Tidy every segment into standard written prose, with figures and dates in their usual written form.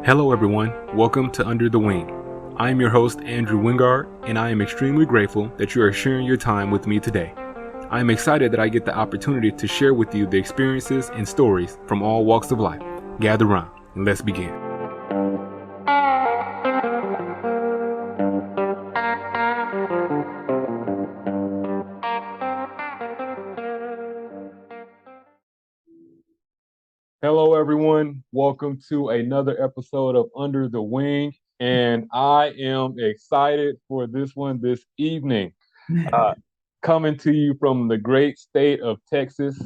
Hello everyone, welcome to Under the Wing. I am your host Andrew Wingard, and I am extremely grateful that you are sharing your time with me today. I am excited that I get the opportunity to share with you the experiences and stories from all walks of life. Gather around and let's begin. Hello everyone, welcome to another episode of Under the Wing, and I am excited for this one this evening. Coming to you from the great state of Texas,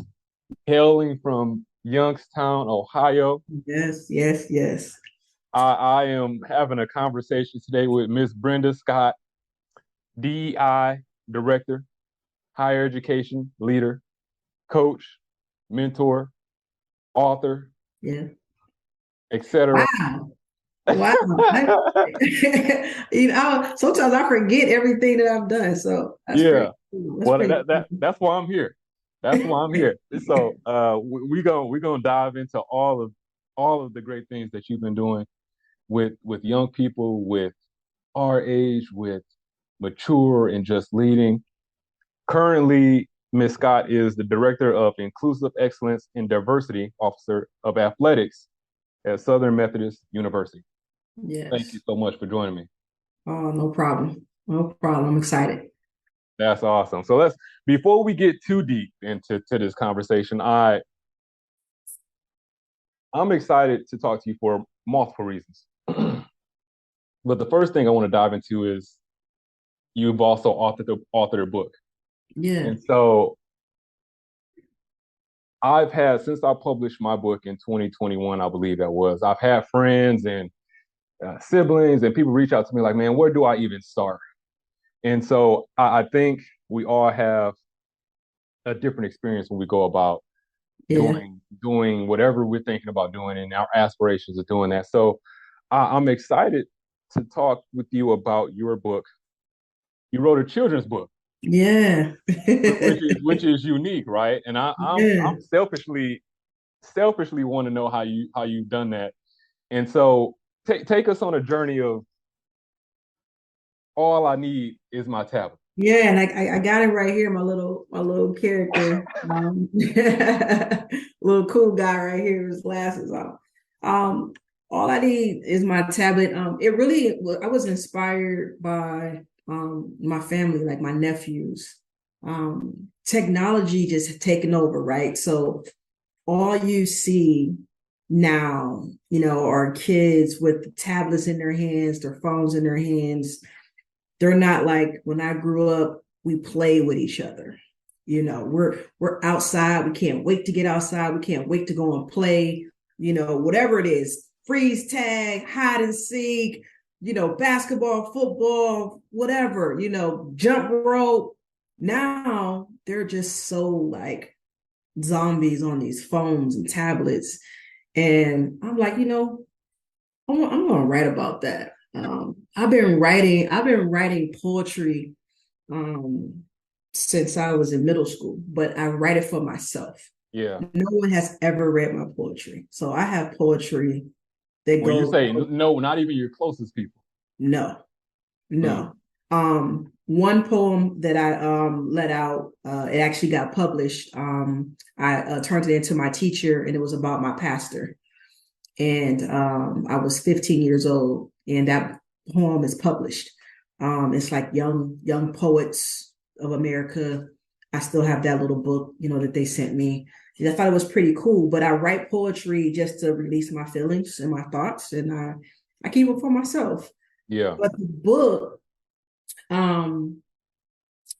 hailing from Youngstown, Ohio. Yes. I am having a conversation today with Miss Brenda Scott, DEI Director, Higher Education Leader, Coach, Mentor, Author, Yeah. etc. Wow. Wow. Sometimes I forget everything that I've done. So that's Yeah. pretty cool. That's Well, pretty that's why I'm here. That's why I'm here. So, we're gonna dive into all of the great things that you've been doing with young people, with our age, with mature and just leading. Currently, Ms. Scott is the Director of Inclusive Excellence and Diversity Officer of Athletics at Southern Methodist University. Thank you Yes. so much for joining me. Oh, no problem. No problem. I'm excited. That's awesome. So before we get too deep into this conversation, I'm excited to talk to you for multiple reasons. But the first thing I want to dive into is you've also authored a book. Yeah. And so I've had, since I published my book in 2021, I believe that was, I've had friends and siblings and people reach out to me like, man, where do I even start? And so I think we all have a different experience when we go about Yeah. doing whatever we're thinking about doing and our aspirations of doing that. So I'm excited to talk with you about your book. You wrote a children's book, Yeah. which is unique, right? And I'm Yeah. selfishly want to know how you've done that. And so take us on a journey of all I need is my tablet. Yeah, and I got it right here, my little character, little cool guy right here with his glasses on. Um, all I need is my tablet. I was inspired by my family, like my nephews. Technology just taken over, right? So all you see now, are kids with tablets in their hands, their phones in their hands. They're not like when I grew up, we play with each other. We're outside. We can't wait to get outside. We can't wait to go and play, whatever it is, freeze tag, hide and seek, basketball, football, whatever, jump rope. Now they're just so like zombies on these phones and tablets. And I'm like, I'm going to write about that. I've been writing poetry since I was in middle school, but I write it for myself. Yeah. No one has ever read my poetry. So I have poetry that When you goes, say no, not even your closest people. no, Mm. no. One poem that I let out, it actually got published. I turned it into my teacher, and it was about my pastor. And I was 15 years old, and that poem is published. It's like young poets of America. I still have that little book, that they sent me. And I thought it was pretty cool. But I write poetry just to release my feelings and my thoughts, and I keep it for myself. Yeah. But the book, um,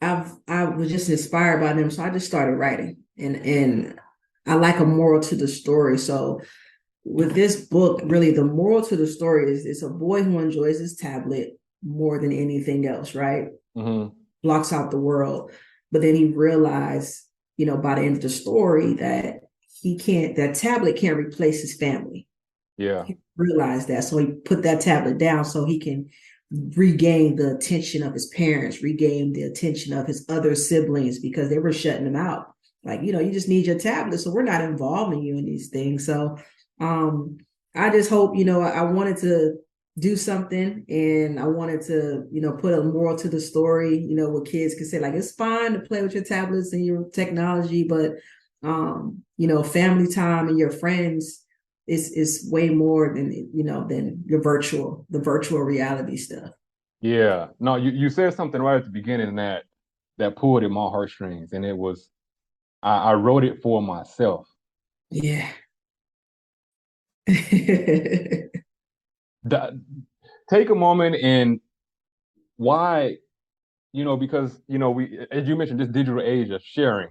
I was just inspired by them, so I just started writing, and I like a moral to the story. So with this book, really the moral to the story is it's a boy who enjoys his tablet more than anything else, right? Mm-hmm. Blocks out the world. But then he realized, by the end of the story that that tablet can't replace his family. Yeah. He realized that. So he put that tablet down so he can regain the attention of his parents, regain the attention of his other siblings because they were shutting him out. Like, you just need your tablet. So we're not involving you in these things. So I just hope, I wanted to do something and I wanted to, put a moral to the story, where kids can say like, it's fine to play with your tablets and your technology, but, family time and your friends is way more than, than the virtual reality stuff. Yeah. No, you said something right at the beginning that pulled at my heartstrings, and it was I wrote it for myself. Yeah. That, take a moment and why, because we, as you mentioned, this digital age of sharing,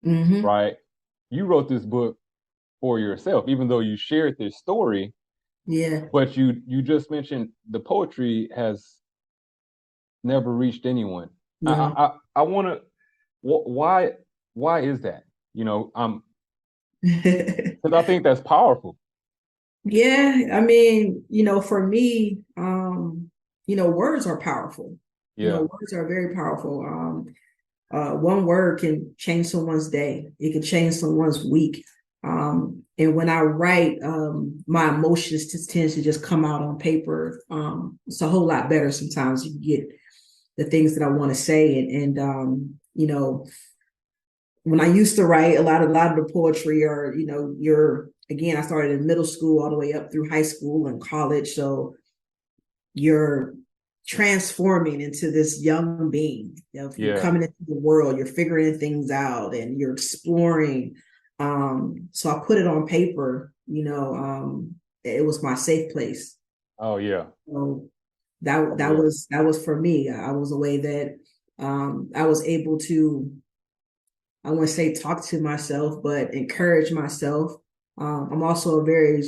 hmm right? You wrote this book for yourself, even though you shared this story, Yeah. but you just mentioned the poetry has never reached anyone. No. I want to, why is that? Because I think that's powerful. Yeah, I mean, for me, words are powerful. Yeah, Words are very powerful. One word can change someone's day. It can change someone's week. And when I write, my emotions just tend to just come out on paper. It's a whole lot better sometimes. You get the things that I want to say, and when I used to write a lot of the poetry, or you're again, I started in middle school all the way up through high school and college, so you're transforming into this young being. You're yeah. coming into the world, you're figuring things out, and you're exploring. So I put it on paper. It was my safe place. Oh yeah, So that oh that yeah, was that was for me. I was a way that I was able to, I want to say, talk to myself, but encourage myself. I'm also a very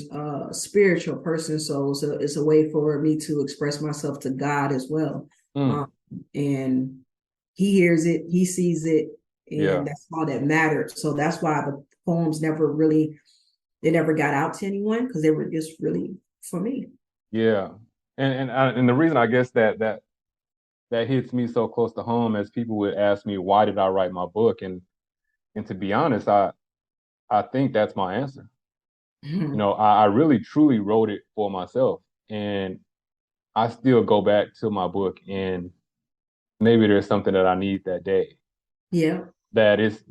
spiritual person, so it's a way for me to express myself to God as well. mm, Um, and He hears it, He sees it, yeah, and that's all that mattered. So that's why the poems never got out to anyone, because they were just really for me. yeah. And the reason I guess that hits me so close to home, as people would ask me, why did I write my book? And to be honest, I think that's my answer. I really truly wrote it for myself, and I still go back to my book, and maybe there's something that I need that day Yeah, that is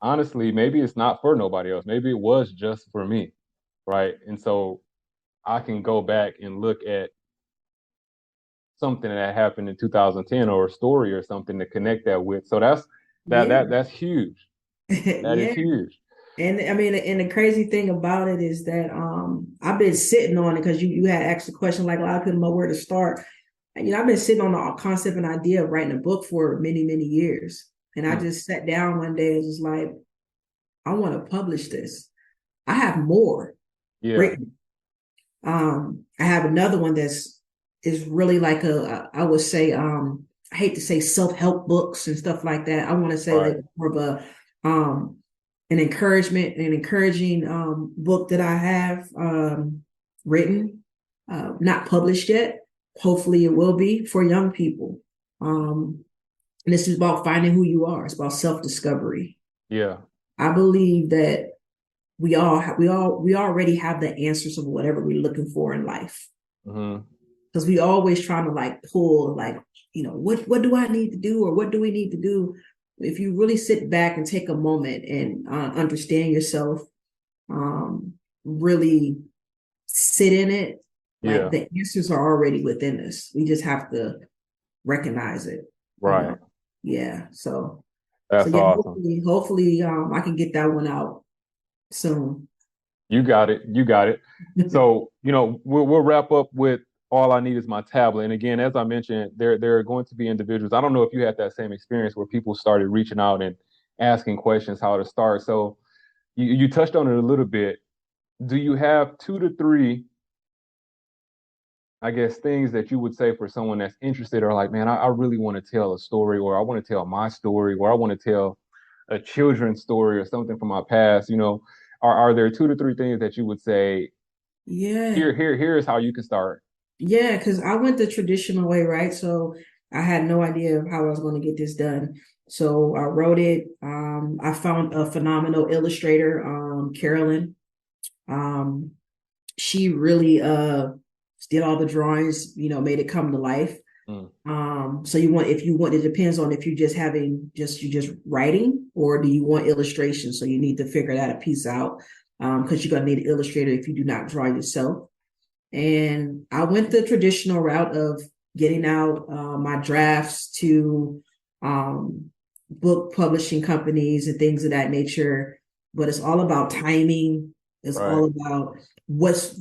honestly, maybe it's not for nobody else. Maybe it was just for me, right? And so I can go back and look at something that happened in 2010, or a story or something to connect that with. So yeah, that's huge. That is yeah. huge. And I mean, and the crazy thing about it is that I've been sitting on it, because you had asked the question like a lot of people know where to start. And I've been sitting on the concept and idea of writing a book for many, many years. And I Mm, just sat down one day and was like, I want to publish this. I have more yeah, written. I have another one is really like I would say, I hate to say self-help books and stuff like that. I want to say right. like more of a an encouraging book that I have written, not published yet. Hopefully it will be, for young people. And this is about finding who you are. It's about self-discovery. Yeah. I believe that we already have the answers of whatever we're looking for in life, Hmm. because we always trying to like pull like, what do I need to do, or what do we need to do? If you really sit back and take a moment and understand yourself, um, really sit in it, like Yeah. the answers are already within us. We just have to recognize it, you know. Right. Yeah. So That's yeah, awesome. hopefully I can get that one out soon. You got it. You got it. So, we'll wrap up with all I need is my tablet. And again, as I mentioned, there are going to be individuals. I don't know if you had that same experience where people started reaching out and asking questions how to start. So you touched on it a little bit. Do you have two to three, I guess, things that you would say for someone that's interested, or like, man, I really want to tell a story, or I want to tell my story, or I want to tell a children's story or something from my past, are there two to three things that you would say, Yeah. here's how you can start? Yeah, because I went the traditional way, right? So I had no idea how I was going to get this done. So I wrote it. I found a phenomenal illustrator, Carolyn. Um, she really did all the drawings, made it come to life. Mm. So if you want, it depends on if you're just you just writing, or do you want illustration? So you need to figure that a piece out, because you're gonna need an illustrator if you do not draw yourself. And I went the traditional route of getting out my drafts to book publishing companies and things of that nature. But it's all about timing. It's all Right. about what's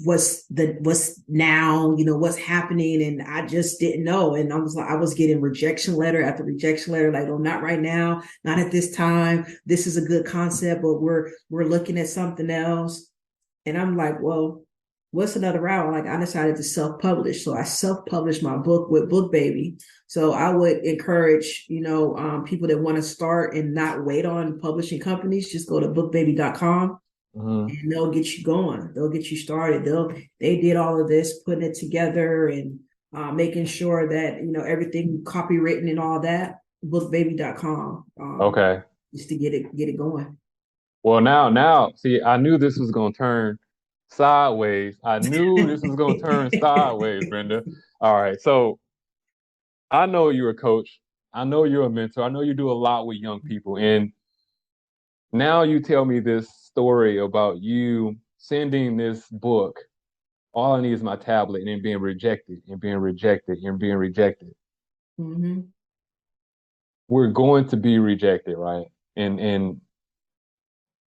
now, what's happening. And I just didn't know. And I was getting rejection letter after rejection letter, like, oh, not right now, not at this time. This is a good concept, but we're looking at something else. And I'm like, well, what's another route? Like, I decided to self-publish. So I self-published my book with Book Baby. So I would encourage, people that want to start and not wait on publishing companies, just go to bookbaby.com Mm-hmm. and they'll get you going. They'll get you started. They did all of this, putting it together and making sure that, everything copywritten and all that, bookbaby.com, Okay. just to get it going. Well, now, see, I knew this was gonna turn sideways. I knew this was gonna turn sideways, Brenda. All right. So I know you're a coach. I know you're a mentor. I know you do a lot with young people. And now you tell me this story about you sending this book. All I need is my tablet and then being rejected and being rejected and being rejected. Mm-hmm. We're going to be rejected, right? And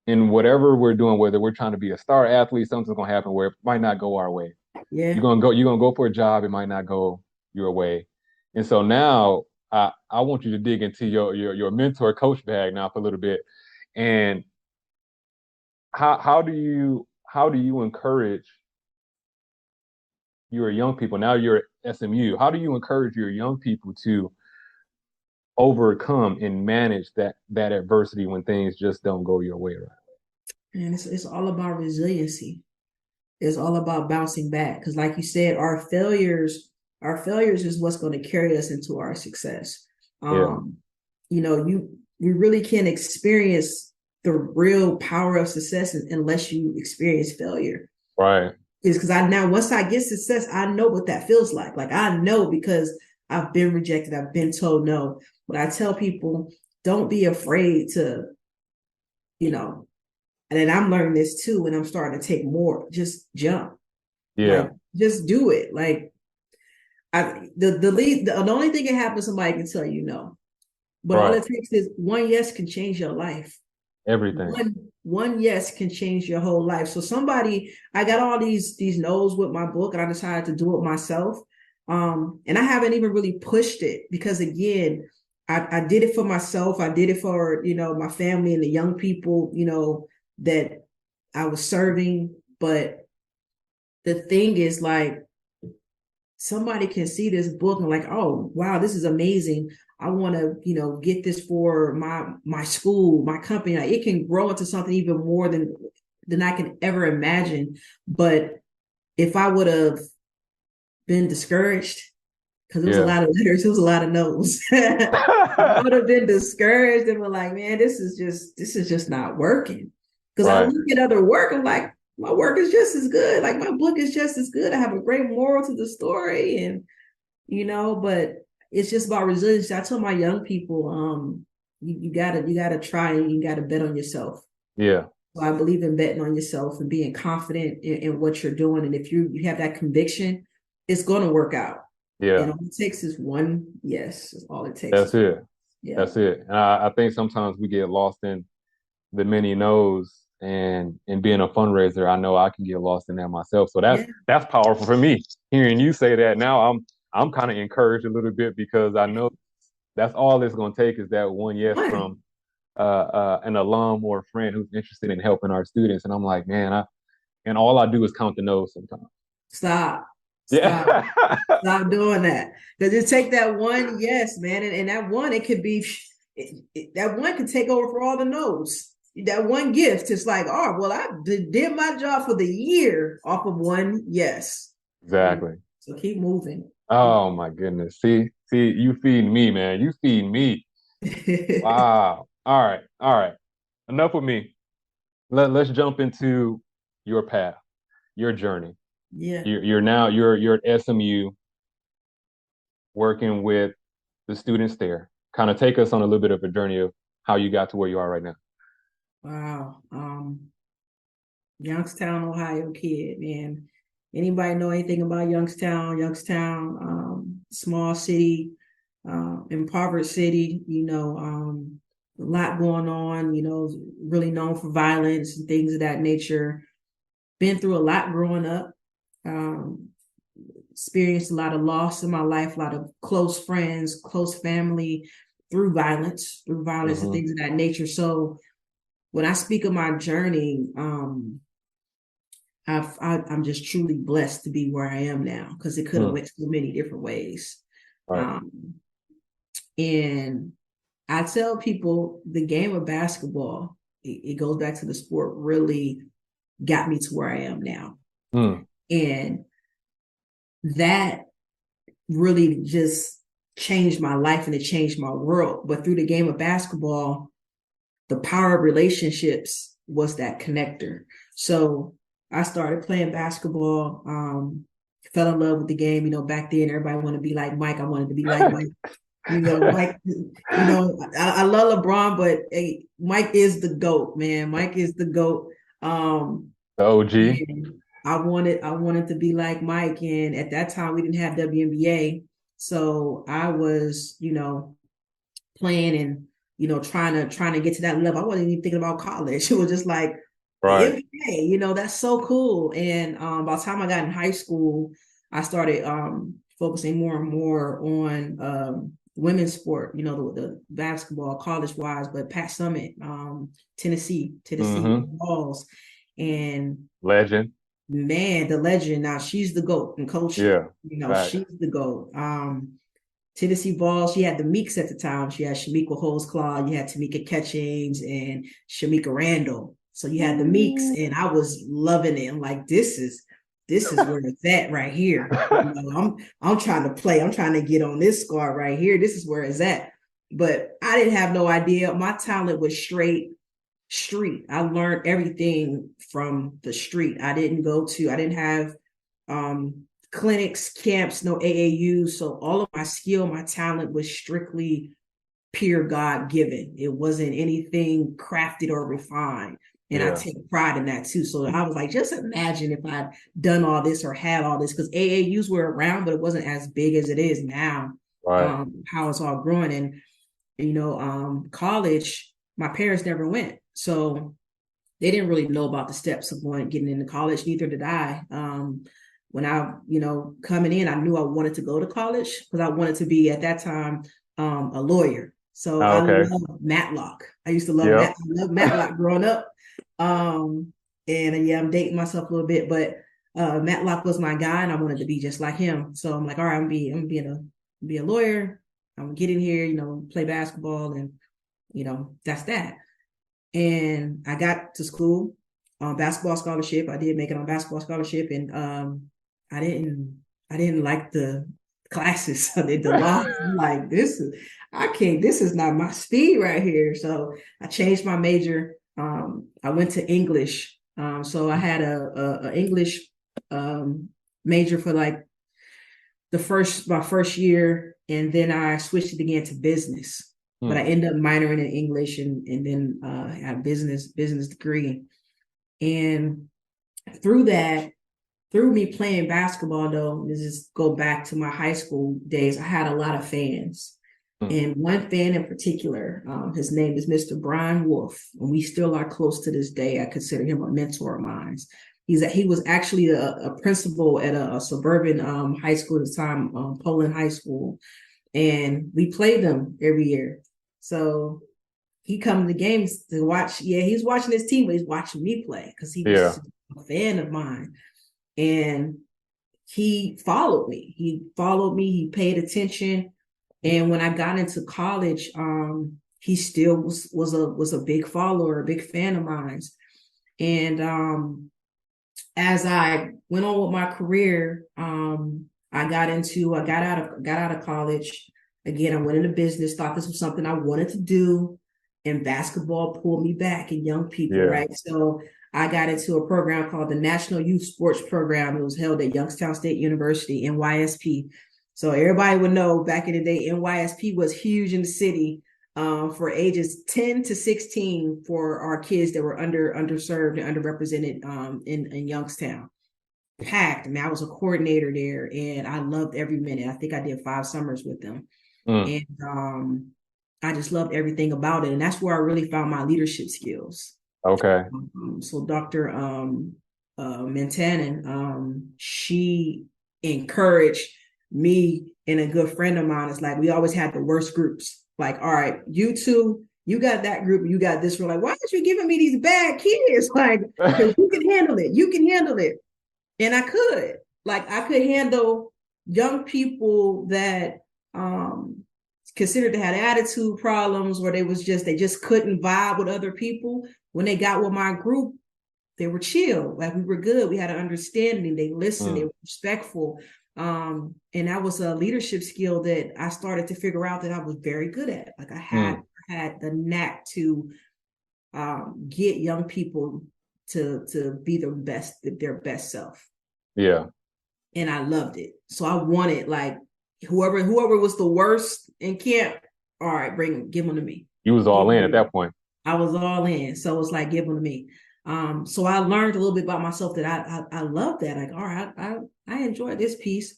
in whatever we're doing, whether we're trying to be a star athlete, something's gonna happen where it might not go our way. Yeah. You're gonna go for a job, it might not go your way. And so now I want you to dig into your mentor coach bag now for a little bit. And how do you encourage your young people? Now you're at SMU. How do you encourage your young people to overcome and manage that adversity when things just don't go your way, right? And it's all about resiliency. It's all about bouncing back. Because like you said, our failures is what's going to carry us into our success. Yeah, Um, we really can't experience the real power of success unless you experience failure. right. Is because I now once I get success, I know what that feels like. Like I know because I've been rejected, I've been told no. But I tell people, don't be afraid to, you know, and then I'm learning this too, and I'm starting to take more. Just jump, like Yeah, just do it. Like the only thing that happens, somebody can tell you no, but all right. it takes is one yes can change your life. Everything. One yes can change your whole life. So I got all these no's with my book, and I decided to do it myself. And I haven't even really pushed it because again, I did it for myself. I did it for my family and the young people that I was serving. But the thing is, like, somebody can see this book and like, oh wow, this is amazing. I want to, get this for my school, my company. Like, it can grow into something even more than I can ever imagine. But if I would have been discouraged, because it was a Yeah. lot of letters, it was a lot of no's. I would have been discouraged and been like, man, this is just not working. Because I Right. look at other work, I'm like, my work is just as good. Like my book is just as good. I have a great moral to the story, and but it's just about resilience. I tell my young people, you gotta try and you gotta bet on yourself. Yeah. So I believe in betting on yourself and being confident in what you're doing. And if you have that conviction, it's gonna work out. And Yeah. all it takes is one yes. All it takes That's is one. it. Yeah. That's it. And I think sometimes we get lost in the many no's and being a fundraiser, I know I can get lost in that myself. So that's Yeah. that's powerful for me. Hearing you say that now I'm kind of encouraged a little bit because I know that's all it's gonna take is that one yes One. from an alum or a friend who's interested in helping our students. And I'm like, man, and all I do is count the no's sometimes. Stop. Stop. Yeah. Stop doing that. Because you take that one yes, man, and that one, it could be that one could take over for all the no's. That one gift is like, oh, well, I did my job for the year off of one yes. Exactly. So keep moving. Oh my goodness. See, you feed me, man. You feed me. Wow. All right. All right. Enough with me. Let's jump into your path, your journey. Yeah. You're at SMU working with the students there. Kind of take us on a little bit of a journey of how you got to where you are right now. Wow. Youngstown, Ohio kid, man. Anybody know anything about Youngstown? Youngstown, small city, impoverished city, a lot going on, really known for violence and things of that nature. Been through a lot growing up. Um, Experienced a lot of loss in my life, a lot of close friends, close family through violence and Mm-hmm. things of that nature. So when I speak of my journey, I'm just truly blessed to be where I am now because it could have Mm. went so many different ways. Right. Um, and I tell people the game of basketball, it goes back to the sport, really got me to where I am now. Mm. And that really just changed my life and it changed my world. But through the game of basketball, the power of relationships was that connector. So I started playing basketball, fell in love with the game. Back then everybody wanted to be like Mike. I wanted to be like Mike. Mike, I love LeBron, but hey, Mike is the GOAT, man. Mike is the GOAT. The OG. And I wanted to be like Mike. And at that time we didn't have WNBA. So I was, playing and trying to get to that level. I wasn't even thinking about college. It was just like the Right. NBA, that's so cool. And by the time I got in high school, I started focusing more and more on women's sport, the basketball college wise, but Pat Summit, Tennessee Mm-hmm. Balls. And Legend. man, the legend, now she's the GOAT in coaching. Yeah. Facts. She's the GOAT. Tennessee Balls, she had the Meeks at the time. She had Shamika Holesclaw, you had Tamika Catchings and Shamika Randall. So you had the Meeks, and I was loving it. I'm like, this is where it's at right here. I'm trying to play. I'm trying to get on this squad right here. This is where it's at. But I didn't have no idea. My talent was straight street. I learned everything from the street. I didn't have clinics, camps, no AAU. So all of my skill, my talent was strictly pure God given. It wasn't anything crafted or refined. And I Yeah. take pride in that too. So I was like, just imagine if I'd done all this or had all this, because AAUs were around, but it wasn't as big as it is now. Right. How it's all growing. And college, my parents never went. So they didn't really know about the steps of getting into college. Neither did I. When I, coming in, I knew I wanted to go to college because I wanted to be at that time a lawyer. So Oh, I okay. love Matlock. I used to love Yep. Matlock growing up. And yeah, I'm dating myself a little bit, but Matlock was my guy, and I wanted to be just like him. So I'm like, all right, be a lawyer. I'm gonna get in here, play basketball, and that's that. And I got to school on basketball scholarship. I did make it on basketball scholarship, and I didn't like the classes. I did the law. I'm like, I can't. This is not my speed right here. So I changed my major. I went to English. So I had a English major for like my first year, and then I switched it again to business. But I Hmm. ended up minoring in English and then had a business degree. And through that, through me playing basketball, though, this is go back to my high school days. I had a lot of fans, Hmm. and one fan in particular, his name is Mr. Brian Wolf, and we still are close to this day. I consider him a mentor of mine. He was actually a principal at a suburban high school at the time, Poland High School, and we played them every year. So he come to games to watch. Yeah, he's watching his team, but he's watching me play because he was Yeah. just a fan of mine. And he followed me. He paid attention. And when I got into college, he still was a big follower, a big fan of mine. And as I went on with my career, I got out of college. Again, I went into business, thought this was something I wanted to do, and basketball pulled me back, and young people, Yeah. right? So I got into a program called the National Youth Sports Program. It was held at Youngstown State University, NYSP. So everybody would know back in the day, NYSP was huge in the city for ages 10 to 16 for our kids that were underserved and underrepresented in Youngstown. Packed. I mean, I was a coordinator there and I loved every minute. I think I did 5 summers with them. And I just loved everything about it. And that's where I really found my leadership skills. Okay. So Dr. Mentanen, she encouraged me and a good friend of mine. It's like we always had the worst groups. Like, all right, you two, you got that group, you got this. We're like, why aren't you giving me these bad kids? Like, you can handle it. You can handle it. And I could. Like, I could handle young people that considered to have attitude problems, or they just couldn't vibe with other people. When they got with my group, they were chill. Like, we were good. We had an understanding. They listened. They were respectful. And that was a leadership skill that I started to figure out that I was very good at. Like, I had the knack to get young people to be their best self. Yeah. And I loved it. So I wanted, like, whoever was the worst in camp, all right, give them to me. You was all in at that point. I was all in. So it's like, give them to me. So I learned a little bit about myself that I love that. Like, all right, I enjoy this piece.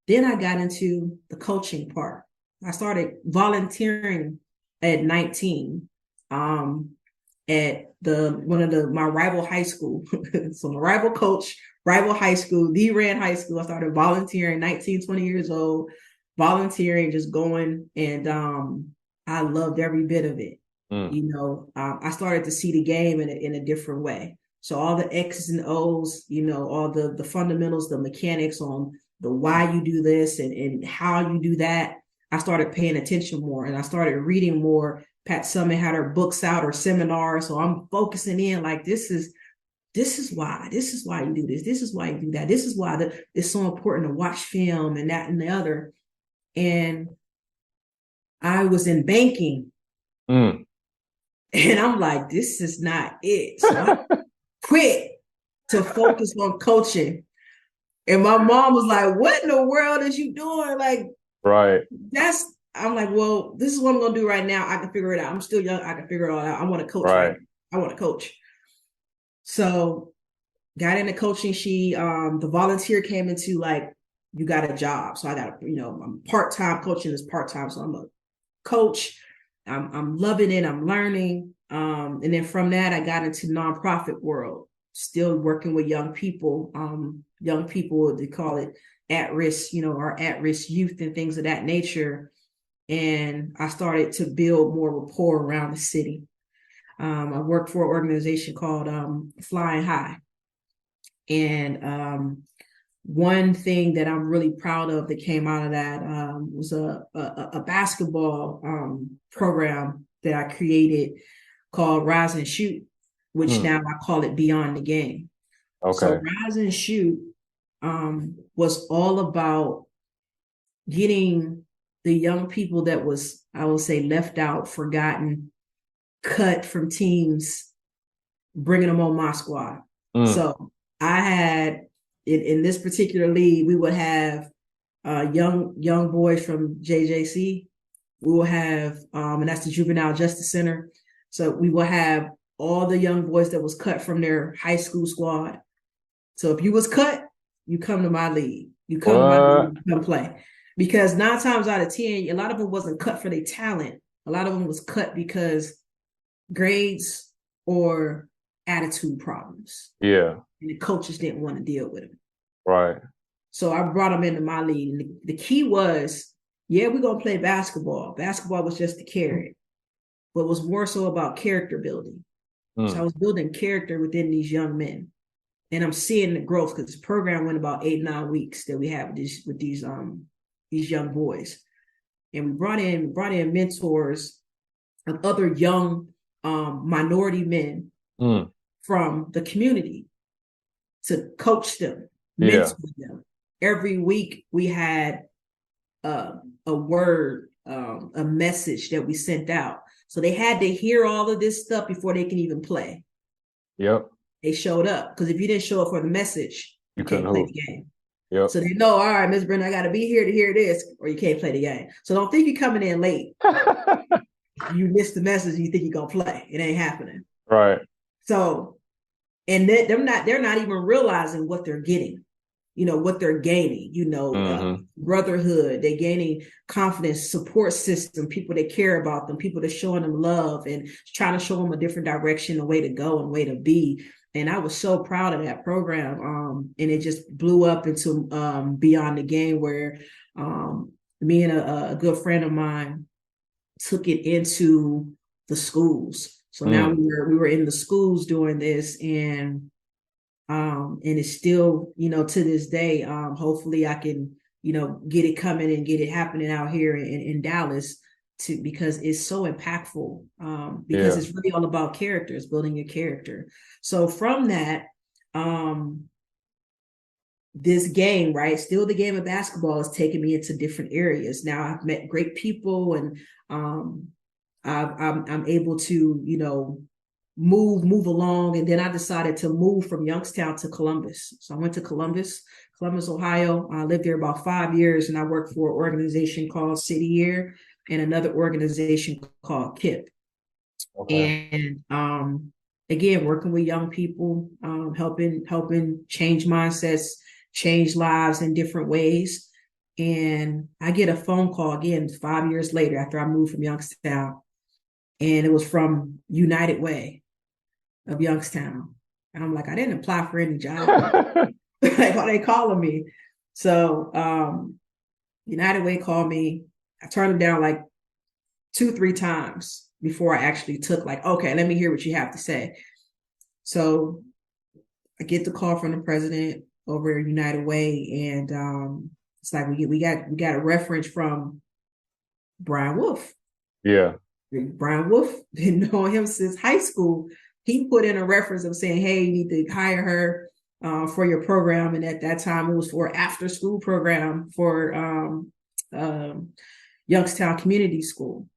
Then I got into the coaching part. I started volunteering at 19 at my rival high school. So my rival high school, ran high school. I started volunteering, 19, 20 years old, volunteering, just going. And I loved every bit of it. I started to see the game in a different way. So all the X's and O's, all the fundamentals, the mechanics on the why you do this and how you do that, I started paying attention more, and I started reading more. Pat Summitt had her books out or seminars. So I'm focusing in, like, this is why you do this. This is why you do that. This is why it's so important to watch film and that and the other. And I was in banking. And I'm like, this is not it. So I quit to focus on coaching. And my mom was like, what in the world is you doing? Like, right. I'm like, well, this is what I'm going to do right now. I can figure it out. I'm still young. I can figure it all out. I want to coach. Right. I want to coach. So got into coaching. The volunteer came into, like, you got a job. So I got, I'm part-time. Coaching is part-time. So I'm a coach. I'm loving it. I'm learning. And then from that, I got into nonprofit world, still working with young people, they call it at risk, or at-risk youth and things of that nature. And I started to build more rapport around the city. I worked for an organization called Flying High. And one thing that I'm really proud of that came out of that was a basketball program that I created called Rise and Shoot, which now I call it Beyond the Game. Okay. So Rise and Shoot was all about getting the young people that was, I will say, left out, forgotten, cut from teams, bringing them on my squad. So I had, in this particular league, we would have young boys from JJC. We will have, and that's the Juvenile Justice Center. So we will have all the young boys that was cut from their high school squad. So if you was cut, you come to my league. You come to my league, you come play. Because 9 times out of 10, a lot of them wasn't cut for their talent. A lot of them was cut because grades or attitude problems. Yeah. And the coaches didn't want to deal with them. Right. So I brought them into my league. And the key was, we're going to play basketball. Basketball was just the carrot, but it was more so about character building. So I was building character within these young men. And I'm seeing the growth because the program went about 8-9 weeks that we have with these young boys. And we brought in mentors of other young minority men from the community to coach them, mentor them. Every week we had a word, a message that we sent out. So they had to hear all of this stuff before they can even play. Yep. they showed up. Because if you didn't show up for the message, You you couldn't can't play hoop. the game. Yep. So they know, all right, Miss Brenda, I got to be here to hear this, or you can't play the game. So don't think you're coming in late. You missed the message, and you think you're gonna play. It ain't happening. Right. So, and they're not even realizing what they're getting. What they're gaining. Brotherhood. They're gaining confidence, support system, people that care about them, people that showing them love and trying to show them a different direction, a way to go, and way to be. And I was so proud of that program. And it just blew up into Beyond the Game, where me and a good friend of mine took it into the schools. So now we were in the schools doing this, and it's still, to this day, hopefully I can, get it coming and get it happening out here in Dallas because it's so impactful, because it's really all about characters, building your character. So from that, this game, right, still the game of basketball, has taken me into different areas. Now I've met great people, and I'm able to, move along. And then I decided to move from Youngstown to Columbus. So I went to Columbus, Ohio. I lived there about 5 years, and I worked for an organization called City Year and another organization called KIP. Okay. And again, working with young people, helping change mindsets, change lives in different ways. And I get a phone call again 5 years later after I moved from Youngstown, and it was from United Way of Youngstown. And I'm like, I didn't apply for any job. Like, why are they calling me? So United Way called me. I turned them down like 2-3 times before I actually took, like, okay, let me hear what you have to say. So I get the call from the president over at United Way, and it's like we got a reference from Brian Wolf. Yeah. Brian Wolf, been knowing him since high school. He put in a reference of saying, hey, you need to hire her for your program. And at that time, it was for after school program for Youngstown Community School.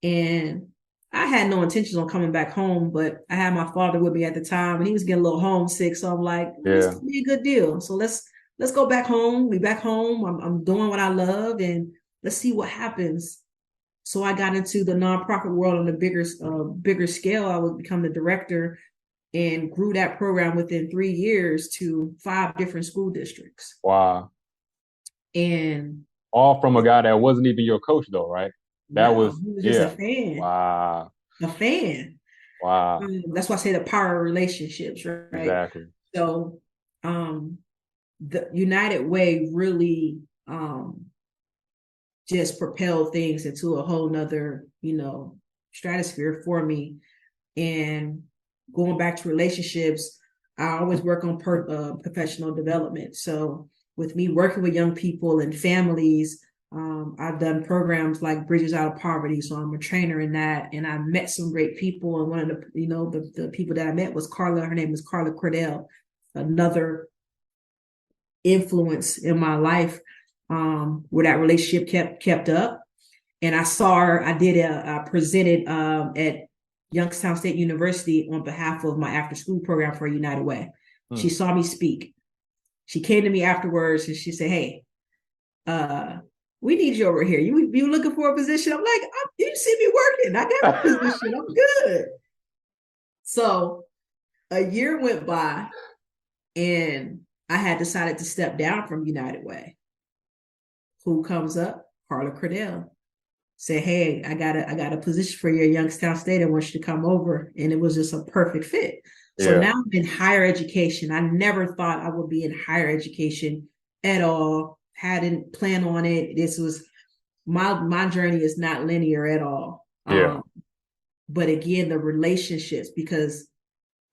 And I had no intentions on coming back home, but I had my father with me at the time, and he was getting a little homesick. So I'm like, this could be a good deal. So let's go back home. We back home. I'm doing what I love, and let's see what happens. So I got into the nonprofit world on a bigger scale. I would become the director and grew that program within 3 years to 5 different school districts. Wow. And all from a guy that wasn't even your coach, though, right? He was just a fan. Wow. A fan. Wow. That's why I say the power of relationships, right? Exactly. So the United Way really just propelled things into a whole nother, stratosphere for me. And going back to relationships, I always work on professional development. So with me working with young people and families, I've done programs like Bridges Out of Poverty. So I'm a trainer in that. And I met some great people. And one of the people that I met was Carla. Her name is Carla Cordell, another influence in my life, where that relationship kept up. And I saw her, I presented at Youngstown State University on behalf of my after school program for United Way. She saw me speak. She came to me afterwards and she said, hey, we need you over here. You looking for a position? I'm like, you see me working. I got a position. I'm good. So a year went by, and I had decided to step down from United Way. Who comes up? Carla Cordell. Say, hey, I got a position for you at Youngstown State. I want you to come over. And it was just a perfect fit. So now I'm in higher education. I never thought I would be in higher education at all. Hadn't planned on it. This was my journey is not linear at all. But again, the relationships, because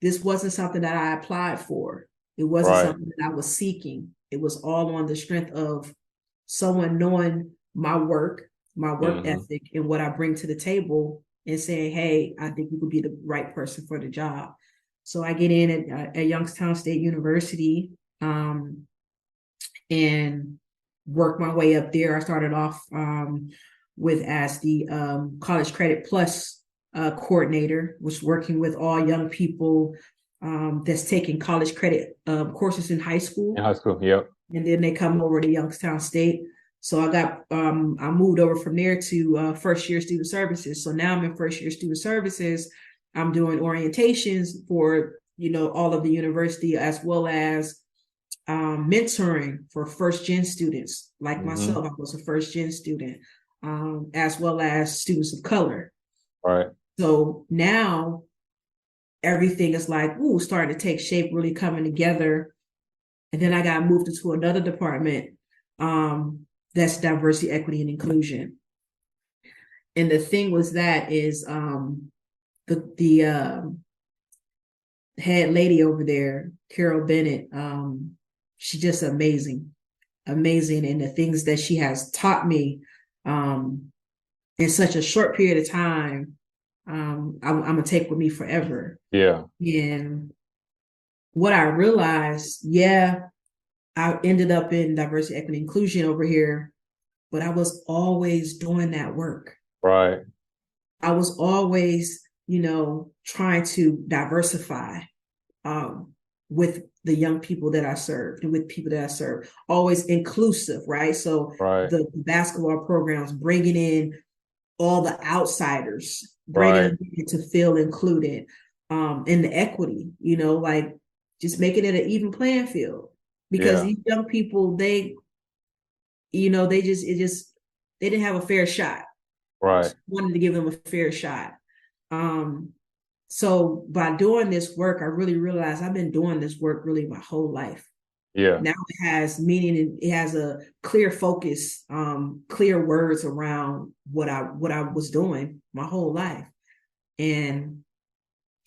this wasn't something that I applied for. It wasn't something that I was seeking. It was all on the strength of someone knowing my work ethic and what I bring to the table, and saying, hey, I think you could be the right person for the job. So I get in at Youngstown State University, and work my way up there. I started off as the College Credit Plus coordinator, was working with all young people that's taking college credit courses in high school. In high school, yep. And then they come over to Youngstown State. So I moved over from there to first year student services. So now I'm in first year student services. I'm doing orientations for, all of the university, as well as mentoring for first gen students like myself. I was a first gen student, as well as students of color. Right. So now everything is like, starting to take shape, really coming together. And then I got moved into another department that's diversity, equity, and inclusion. And the thing was that is the head lady over there, Carol Bennett, she's just amazing. And the things that she has taught me in such a short period of time, I'm gonna take with me forever. Yeah. And what I realized, I ended up in diversity, equity, inclusion over here, but I was always doing that work. Right. I was always, trying to diversify with the young people that I served and with people that I served, always inclusive, right? So the basketball programs, bringing in all the outsiders, bringing them in to feel included, and the equity, like just making it an even playing field. Because these young people, they didn't have a fair shot. Right. So wanted to give them a fair shot. So by doing this work, I really realized I've been doing this work really my whole life. Yeah. Now it has meaning, and it has a clear focus, clear words around what I was doing my whole life. And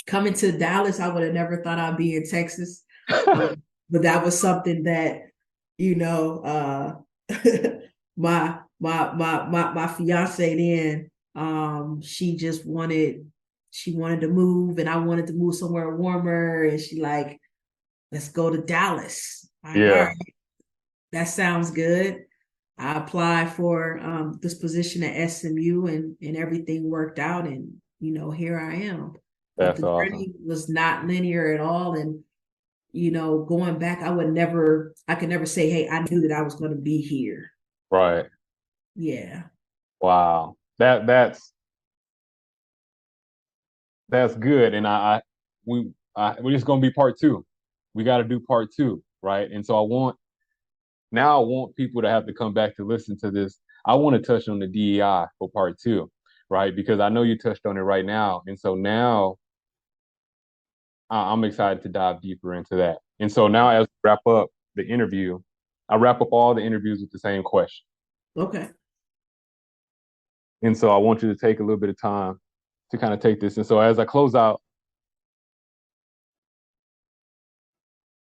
coming to Dallas, I would have never thought I'd be in Texas. But that was something that, my fiance then, she wanted to move, and I wanted to move somewhere warmer, and she like, let's go to Dallas. All right, that sounds good. I applied for this position at SMU, and everything worked out, and here I am. But the journey was not linear at all, and going back, I could never say, hey, I knew that I was going to be here. Right. Yeah. Wow. That's good. And we're just gonna be part two. We got to do part two, right? And so I want people to have to come back to listen to this. I want to touch on the DEI for part two, right? Because I know you touched on it right now, and so now I'm excited to dive deeper into that. And so now, as we wrap up the interview, I wrap up all the interviews with the same question. Okay. And so I want you to take a little bit of time to kind of take this. And so as I close out,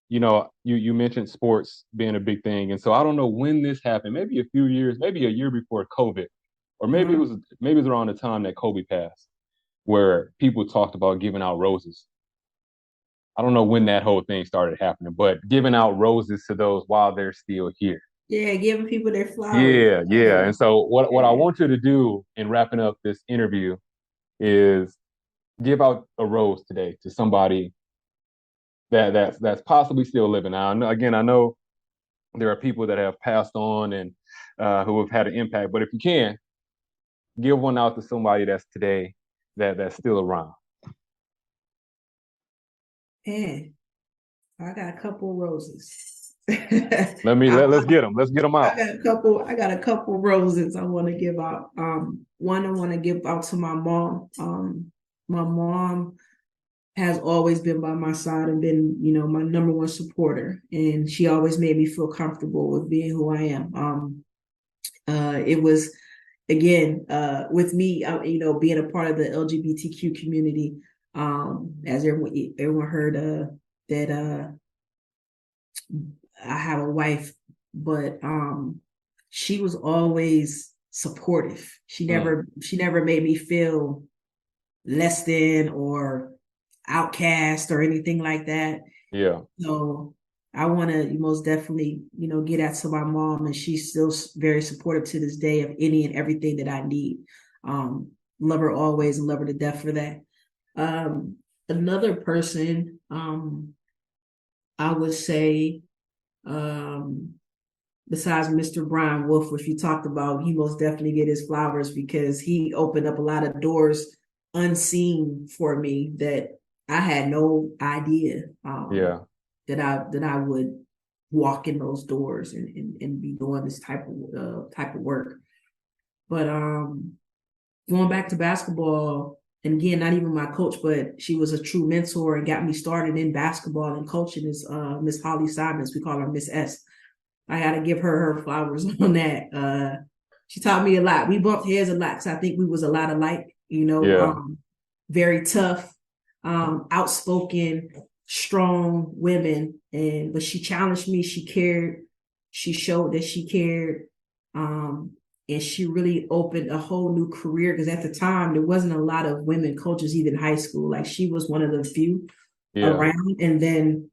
you mentioned sports being a big thing. And so I don't know when this happened, maybe a few years, maybe a year before COVID, or maybe it was around the time that Kobe passed, where people talked about giving out roses. I don't know when that whole thing started happening, but giving out roses to those while they're still here. Yeah, giving people their flowers. Yeah. And so what I want you to do in wrapping up this interview is give out a rose today to somebody that's possibly still living. Now, I know there are people that have passed on and who have had an impact, but if you can, give one out to somebody that's today that's still around. Man, I got a couple of roses. Let's get them. Let's get them out. I got a couple roses I want to give out. One I want to give out to my mom. My mom has always been by my side and been, my number one supporter. And she always made me feel comfortable with being who I am. It was, again, with me, being a part of the LGBTQ community, as everyone heard that I have a wife, but she was always supportive. She never made me feel less than or outcast or anything like that. Yeah. So I want to most definitely, get out to my mom, and she's still very supportive to this day of any and everything that I need. Love her always and love her to death for that. Another person, I would say, um, besides Mr. Brian Wolf, which you talked about, he most definitely get his flowers because he opened up a lot of doors unseen for me that I had no idea Yeah, that I would walk in those doors and be doing this type of work. But going back to basketball, and again, not even my coach, but she was a true mentor and got me started in basketball and coaching is Miss Holly Simons. We call her Miss S. I got to give her flowers on that. She taught me a lot. We bumped heads a lot because I think we was a lot alike, yeah, very tough, outspoken, strong women. But she challenged me. She cared. She showed that she cared. And she really opened a whole new career because at the time there wasn't a lot of women coaches even in high school. Like she was one of the few yeah. around. And then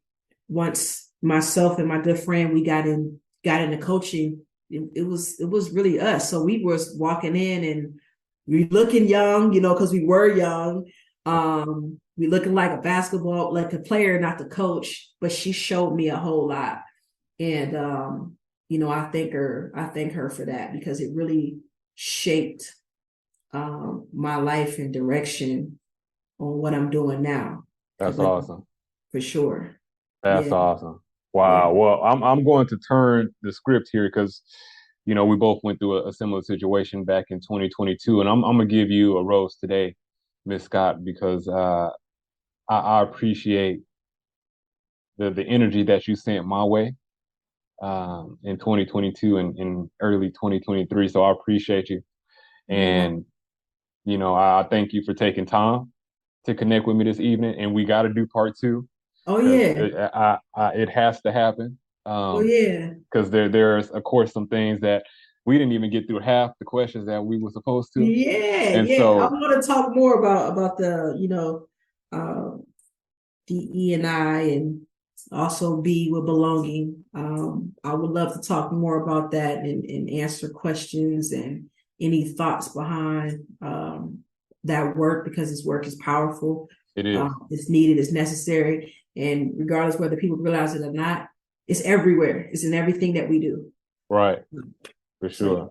once myself and my good friend we got into coaching, it was really us. So we was walking in and we looking young, because we were young. We looking like a basketball, like a player, not the coach. But she showed me a whole lot, and I thank her for that because it really shaped my life and direction on what I'm doing now. That's awesome. For sure. That's Yeah. awesome. Yeah. Wow. Well, I'm going to turn the script here because, we both went through a similar situation back in 2022, and I'm gonna give you a rose today, Miss Scott, because I appreciate the energy that you sent my way in 2022 and in early 2023. So I appreciate you, Yeah. and I thank you for taking time to connect with me this evening, and we got to do part two Oh because yeah. it has to happen. Oh yeah. Because there's of course some things that we didn't even get through half the questions that we were supposed to, Yeah, and yeah. I so want to talk more about the, uh, DE and I, and also B with belonging. I would love to talk more about that and answer questions and any thoughts behind that work because this work is powerful. it is It's needed, it's necessary, and regardless whether people realize it or not, it's everywhere. It's in everything that we do. right for So yeah, sure.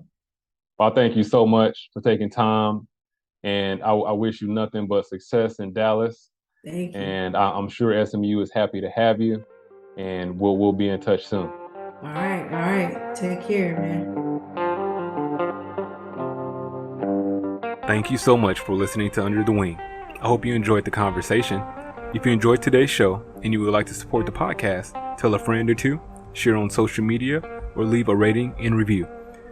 Well, thank you so much for taking time, and I wish you nothing but success in Dallas. thank you. And I'm sure SMU is happy to have you, and we'll be in touch soon. All right, all right. Take care, man. Thank you so much for listening to Under the Wing. I hope you enjoyed the conversation. If you enjoyed today's show and you would like to support the podcast, tell a friend or two, share on social media, or leave a rating and review.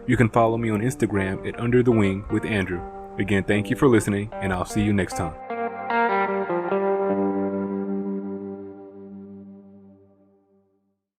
You can follow me on Instagram at Under the Wing with Andrew. Again, thank you for listening, and I'll see you next time.